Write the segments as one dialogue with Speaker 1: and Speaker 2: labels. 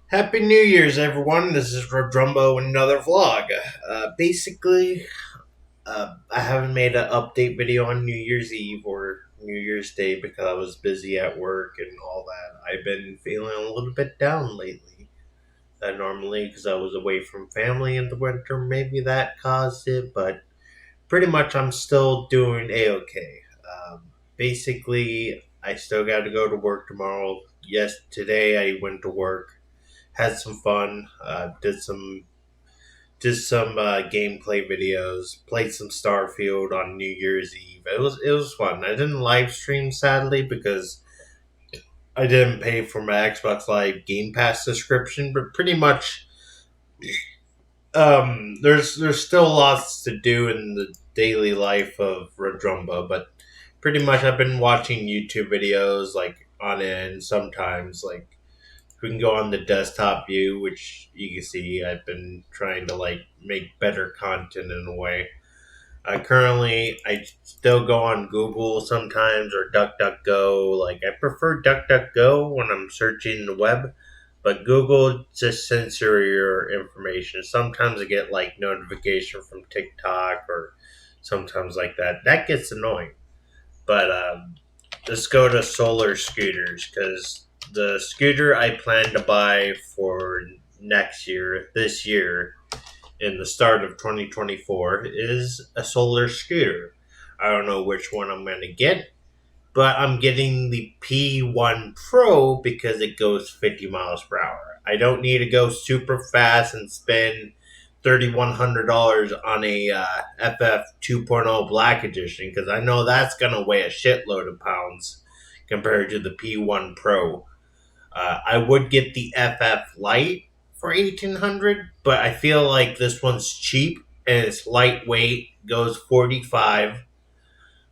Speaker 1: Happy New Year's, everyone. This is Drumba with another vlog. I haven't made an update video on New Year's Eve or New Year's Day because I was busy at work and all that. I've been feeling a little bit down lately. Normally, because I was away from family in the winter, maybe that caused it, but pretty much I'm still doing a-okay. I still got to go to work tomorrow. Yes, today I went to work, had some fun, did some gameplay videos, played some Starfield on New Year's Eve. It was fun. I didn't live stream sadly because I didn't pay for my Xbox Live Game Pass subscription, but pretty much there's still lots to do in the daily life of Drumba, but pretty much I've been watching YouTube videos like on it, and sometimes like we can go on the desktop view, which you can see I've been trying to like make better content in a way. I still go on Google sometimes or DuckDuckGo. Like I prefer DuckDuckGo when I'm searching the web, but Google just censor your information. Sometimes I get like notification from TikTok or sometimes like that. That gets annoying. But let's go to solar scooters because the scooter I plan to buy for next year, this year, in the start of 2024, is a solar scooter. I don't know which one I'm going to get, but I'm getting the P1 Pro because it goes 50 miles per hour. I don't need to go super fast and spend $3,100 on a FF 2.0 Black Edition because I know that's going to weigh a shitload of pounds compared to the P1 Pro. I would get the FF Lite for 1,800, but I feel like this one's cheap and it's lightweight, goes 45.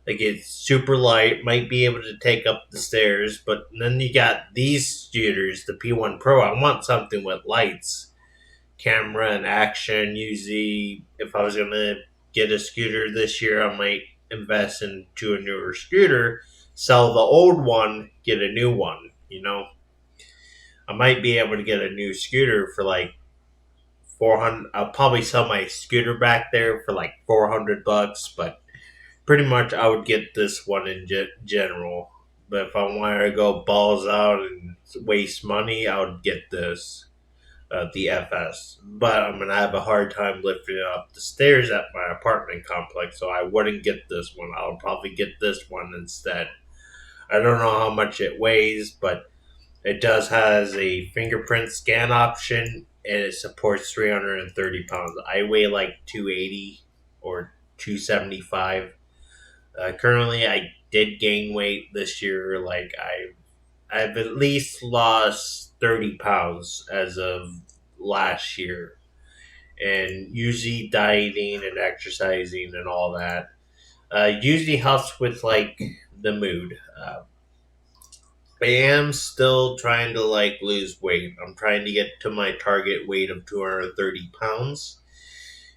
Speaker 1: Like it's super light, might be able to take up the stairs, but then you got these scooters, the P1 Pro. I want something with lights, camera, and action. Usually, if I was gonna get a scooter this year, I might invest into a newer scooter, sell the old one, get a new one. I might be able to get a new scooter for like 400. I'll probably sell my scooter back there for like $400, but pretty much I would get this one in general. But if I wanted to go balls out and waste money, I would get this, the FS. But I'm gonna have a hard time lifting it up the stairs at my apartment complex, so I wouldn't get this one. I'll probably get this one instead. I don't know how much it weighs, but it does has a fingerprint scan option, and it supports 330 pounds. I weigh like 280 or 275. Currently, I did gain weight this year. Like I've at least lost 30 pounds as of last year, and usually dieting and exercising and all that usually helps with like the mood. I am still trying to like lose weight. I'm trying to get to my target weight of 230 pounds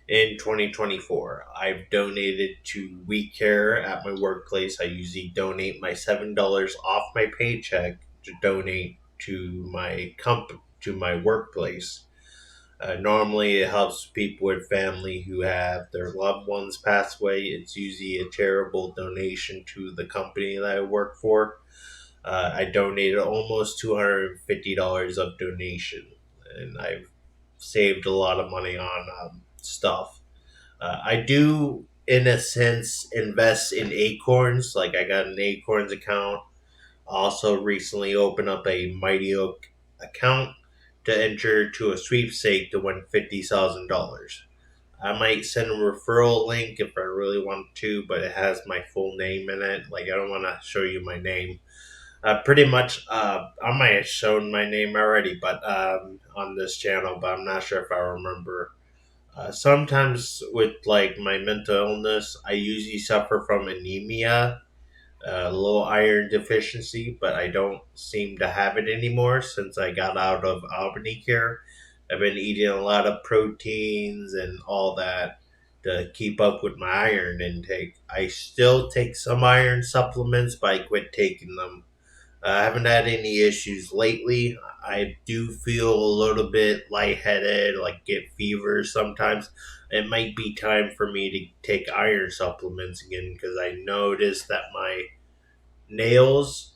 Speaker 1: in 2024. I've donated to We Care at my workplace. I usually donate my $7 off my paycheck to donate to my workplace. Normally, it helps people with family who have their loved ones pass away. It's usually a charitable donation to the company that I work for. I donated almost $250 of donation, and I've saved a lot of money on stuff. I do, in a sense, invest in Acorns. Like I got an Acorns account. Also, recently opened up a Mighty Oak account to enter to a sweepstake to win $50,000. I might send a referral link if I really want to, but it has my full name in it. Like I don't want to show you my name. Pretty much, I might have shown my name already, but on this channel, but I'm not sure if I remember. Sometimes with like my mental illness, I usually suffer from anemia, low iron deficiency, but I don't seem to have it anymore since I got out of Albany Care. I've been eating a lot of proteins and all that to keep up with my iron intake. I still take some iron supplements, but I quit taking them. I haven't had any issues lately. I do feel a little bit lightheaded, like get fever sometimes. It might be time for me to take iron supplements again because I noticed that my nails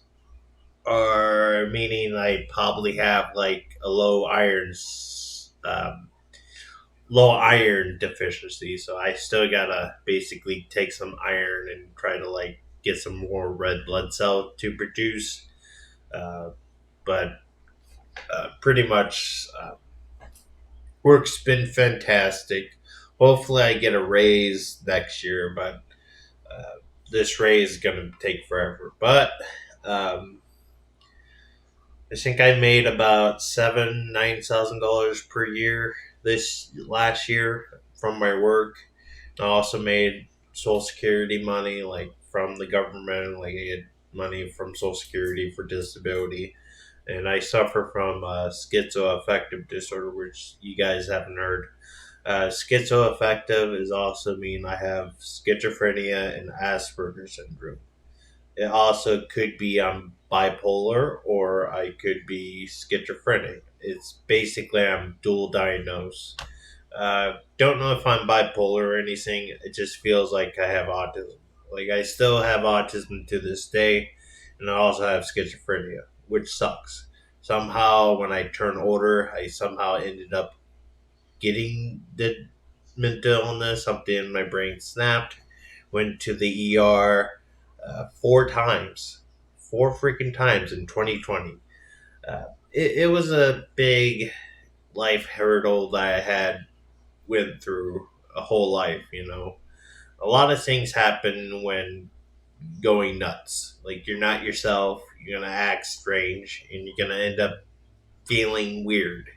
Speaker 1: are meaning I probably have like a low iron deficiency. So I still gotta basically take some iron and try to like get some more red blood cell to produce. Uh, but pretty much work's been fantastic. Hopefully, I get a raise next year, but uh, this raise is gonna take forever. But um, I think I made about $9,000 per year this last year from my work. I also made Social Security money, like from the government, like I get money from Social Security for disability. And I suffer from schizoaffective disorder, which you guys haven't heard. Schizoaffective is also mean I have schizophrenia and Asperger's syndrome. It also could be I'm bipolar or I could be schizophrenic. It's basically I'm dual diagnosed. Don't know if I'm bipolar or anything. It just feels like I have autism. Like I still have autism to this day, and I also have schizophrenia, which sucks. Somehow, when I turned older, I somehow ended up getting the mental illness. Something in my brain snapped. Went to the ER 4 times, 4 freaking times in 2020. It was a big life hurdle that I had went through a whole life. A lot of things happen when going nuts. Like you're not yourself. You're gonna act strange, and you're gonna end up feeling weird.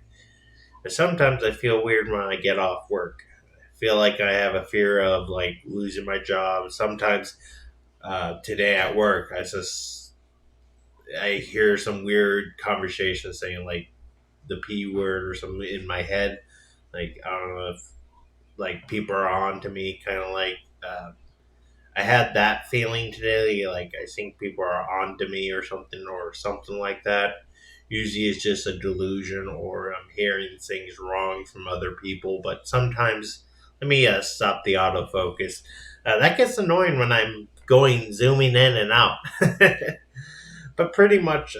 Speaker 1: But sometimes I feel weird when I get off work. I feel like I have a fear of like losing my job. Sometimes today at work, I hear some weird conversation saying like the p word or something in my head. Like I don't know if like people are on to me, kind of like I had that feeling today. Like I think people are on to me or something like that. Usually it's just a delusion or I'm hearing things wrong from other people. But sometimes let me stop the autofocus. That gets annoying when I'm going zooming in and out. But pretty much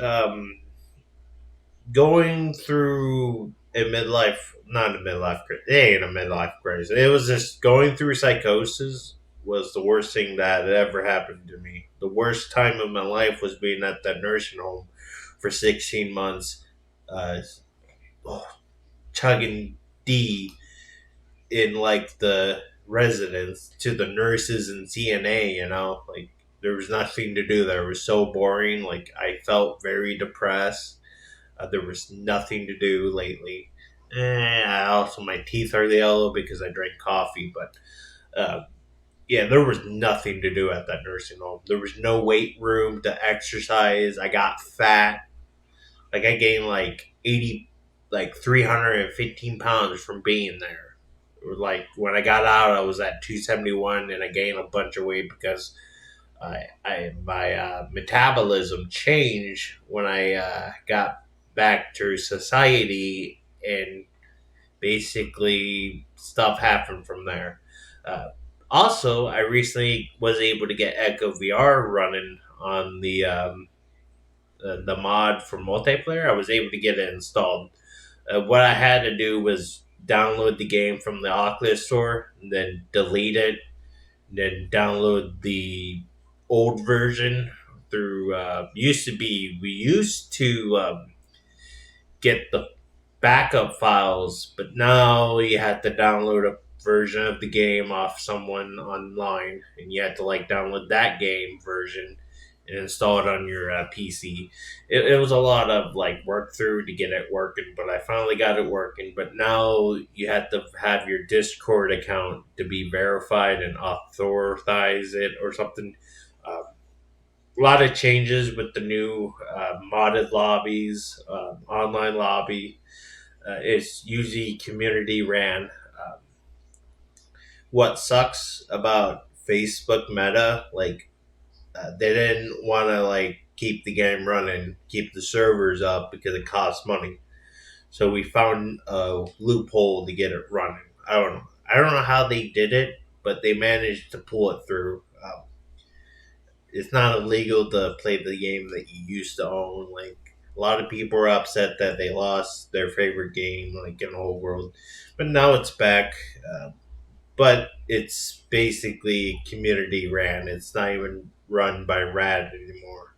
Speaker 1: going through a midlife, not a midlife crisis, it ain't a midlife crisis. It was just going through psychosis was the worst thing that had ever happened to me. The worst time of my life was being at that nursing home for 16 months, uh, oh, chugging D in like the residence to the nurses and CNA, like there was nothing to do there. It was so boring. Like I felt very depressed. There was nothing to do lately. Also, my teeth are yellow because I drank coffee. But yeah, there was nothing to do at that nursing home. There was no weight room to exercise. I got fat. Like I gained like 315 pounds from being there. Like when I got out, I was at 271, and I gained a bunch of weight because my metabolism changed when I got back to society, and basically stuff happened from there. Uh, Also, I recently was able to get Echo VR running on the mod for multiplayer. I was able to get it installed. What I had to do was download the game from the Oculus store, and then delete it, and then download the old version through. We used to get the backup files, but now you have to download a version of the game off someone online, and you have to like download that game version and install it on your PC. It was a lot of like work through to get it working, but I finally got it working. But now you have to have your Discord account to be verified and authorize it or something. A lot of changes with the new modded lobbies, online lobby. It's usually community ran. What sucks about Facebook Meta, like they didn't want to like keep the game running, keep the servers up because it costs money. So we found a loophole to get it running. I don't know. I don't know how they did it, but they managed to pull it through. It's not illegal to play the game that you used to own. Like a lot of people are upset that they lost their favorite game, like in the whole world, but now it's back. But it's basically community ran. It's not even run by Rad anymore.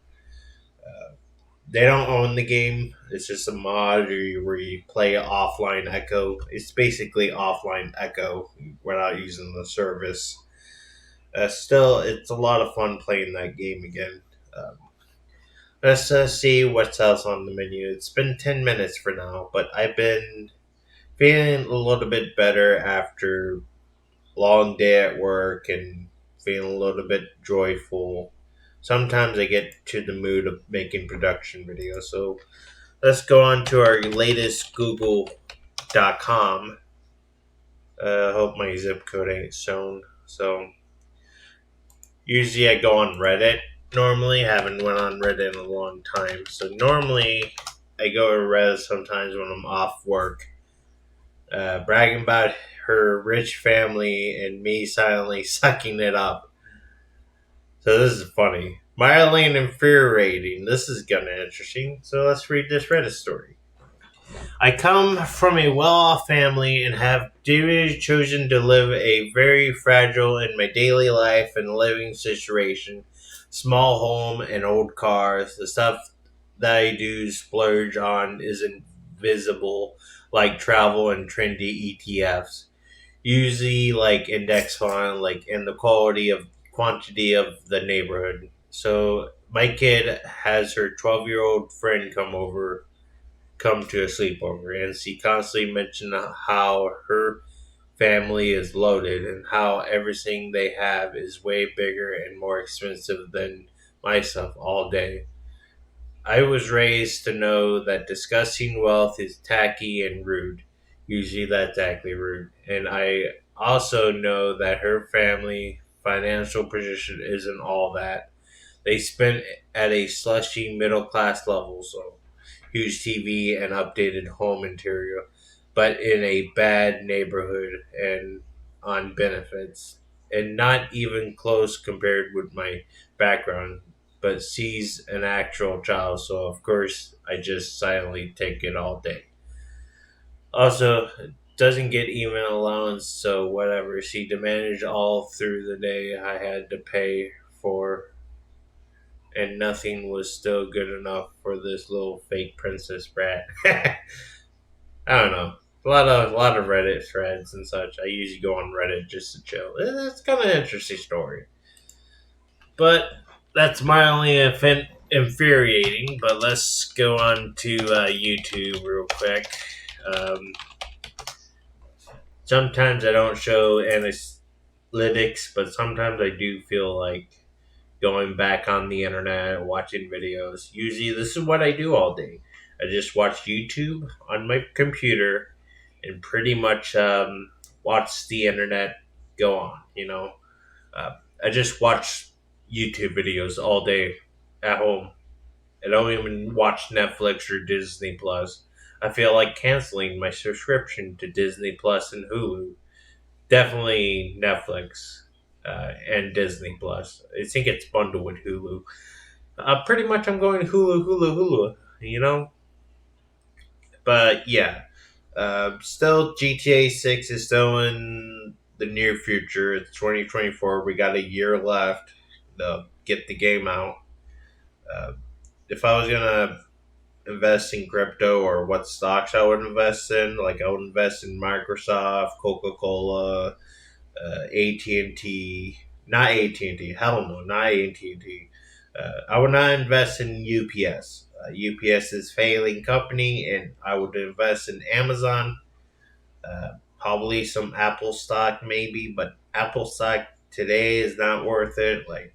Speaker 1: They don't own the game. It's just a mod where you play offline Echo. It's basically offline Echo without using the service. Still, it's a lot of fun playing that game again. Um, let's see what's else on the menu. It's been 10 minutes for now, but I've been feeling a little bit better after a long day at work and feeling a little bit joyful. Sometimes I get to the mood of making production videos. So let's go on to our latest Google.com. I hope my zip code ain't shown. So usually I go on Reddit. Normally, haven't went on Reddit in a long time. So normally I go to Reddit sometimes when I'm off work, bragging about her rich family and me silently sucking it up. So this is funny. Mildly infuriating. This is gonna interesting. So let's read this Reddit story. I come from a well-off family and have deliberately chosen to live a very fragile in my daily life and living situation. Small home and old cars. The stuff that I do splurge on isn't visible like travel and trendy ETFs. Usually like index fund, like in the quantity of the neighborhood. So my kid has her 12-year-old friend come to a sleepover, and she constantly mentioned how her family is loaded and how everything they have is way bigger and more expensive than my stuff all day. I was raised to know that discussing wealth is tacky and rude. Usually that's actually rude. And I also know that her family financial position isn't all that. They spent at a slushy middle class level, so huge TV and updated home interior, but in a bad neighborhood and on benefits, and not even close compared with my background. But she's an actual child, so of course I just silently take it all day. Also, doesn't get email allowance, so whatever. She demanded all through the day I had to pay for, and nothing was still good enough for this little fake princess brat. I don't know. A lot of Reddit threads and such. I usually go on Reddit just to chill. It's kind of an interesting story, but that's mildly infuriating. But let's go on to YouTube real quick. Um, Sometimes I don't show analytics, but sometimes I do feel like going back on the internet, watching videos. Usually, this is what I do all day. I just watch YouTube on my computer and pretty much watch the internet go on. I just watch YouTube videos all day at home. I don't even watch Netflix or Disney Plus. I feel like canceling my subscription to Disney Plus and Hulu. Definitely Netflix and Disney Plus. I think it's bundled with Hulu. Pretty much, I'm going Hulu. You know, but yeah. Still, GTA 6 is still in the near future. It's 2024. We got a year left to get the game out. Uh, if I was gonna invest in crypto or what stocks I would invest in, like I would invest in Microsoft, Coca Cola, AT&T, not AT&T, hell no, not AT&T. I would not invest in UPS. UPS is failing company, and I would invest in Amazon, probably some Apple stock maybe, but Apple stock today is not worth it. Like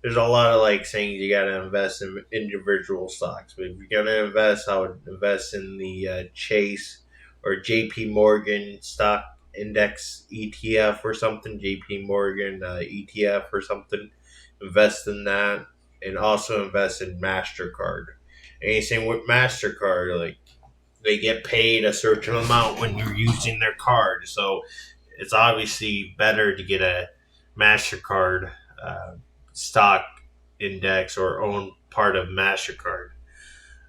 Speaker 1: there's a lot of like saying you gotta invest in individual stocks, but if you're gonna invest, I would invest in the Chase or JP Morgan stock index ETF or something, JP Morgan ETF or something. Invest in that. and also invest in MasterCard. Anything with MasterCard, like they get paid a certain amount when you're using their card. So it's obviously better to get a MasterCard uh, stock index or own part of MasterCard.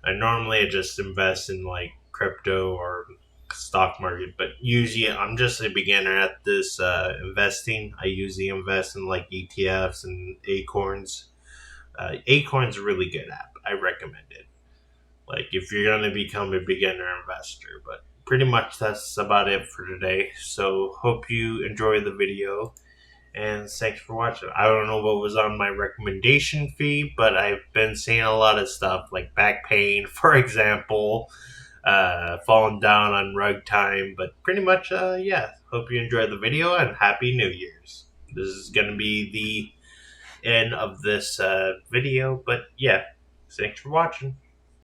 Speaker 1: I normally just invest in like crypto or stock market, but usually I'm just a beginner at this investing. I usually invest in like ETFs and Acorns. Acorn's a really good app. I recommend it. Like if you're gonna become a beginner investor, but pretty much that's about it for today. So hope you enjoy the video and thanks for watching. I don't know what was on my recommendation feed, but I've been seeing a lot of stuff like back pain, for example, falling down on rug time. But pretty much, yeah. Hope you enjoyed the video and Happy New Year's. This is going to be the end of this video, but yeah, thanks for watching.